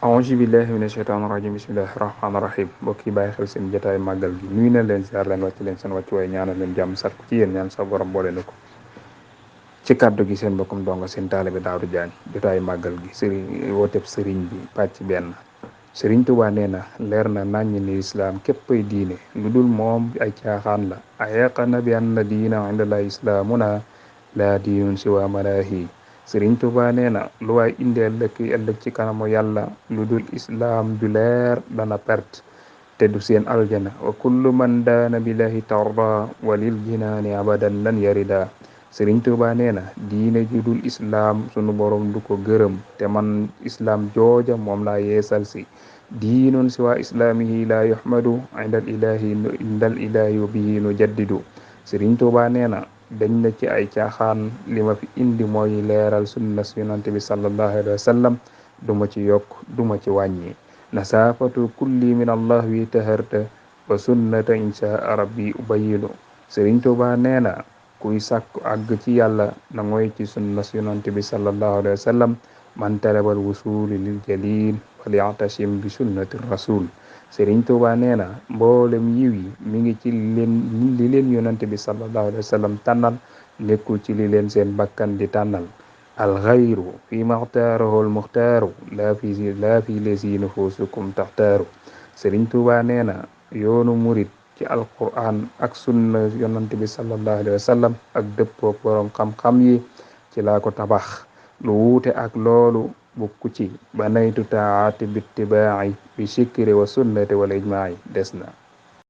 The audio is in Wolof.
aouzu billahi mina shaytaani rajim bismillahi rahmaani rahim mbokk yi bàyyi xel seen jotaay màggal gi nuyu na leen ziar leen wàcc leen seen wàccuwaay ñaanal leen jàmm sàkku ci yéen ñaan sa borom boole na ko ci kàddu gi seen mbokkum donga seen taalibe Daawdu Jaañ jotaay màggal gi sëriñ wooteb sëriñ bi pàcc benn sëriñ Tuubaa nee na leer na naññ ni islaam képpay diine lu dul moom ay caaxaan la ayaqana bi anna diina indallahi islaamuna laa diinun siwa malaahi sëriñ Tuubaa nee na lu waay indi ëllëg ci kanamu yàlla lu dul islaam ju leer dana perte te du seen aljana wa kullu man daana billahi tarda walil jinaani abadan lan yarida sëriñ Tuubaa nee na diine ju dul islaam sunu borom du ko gërëm te man islaam jooja moom laa yeesal si diinun siwa islaamihi la yuhmadu indal ilahi wa bihi nu jaddidu sëriñ Tuubaa nee na dañ na ci ay caaxaan li ma fi indi mooy leeral sunna yonante bi sallallahu alayhi wa sallam duma ci yokk duma ci wàññi nasaafatu kulli min allah wi taharta wa sunnata insha rabbi ubayinu sëriñ Tuubaa nee na kuy sàkku àgg ci yàlla na ngoy ci sunna yonante bi sallallahu alayhi wa sallam man talabal wusuli lil jalil wal ya'tasim bi sunnati rasul sëriñ Tuubaa nee na mboolem yiw yi mi ngi ci li leen yonante bi sallallahu alayhi wa sallam tànnal nekkul ci li leen seen bakkan di tànnal alxayru fi maxtaarahu almuxtaaru laa fi lesi nufusukum taxtaaru sëriñ Tuubaa nee na yoonu murit ci alquran ak sunna yonante bi sallallahu alayhi wa sallam ak dëppook borom xam-xam yi ci laa ko tabax lu wuute ak loolu bukku ci ba naytu taati bittibaa'i bi sikkiri wa sunnati wal ijmaa'i des na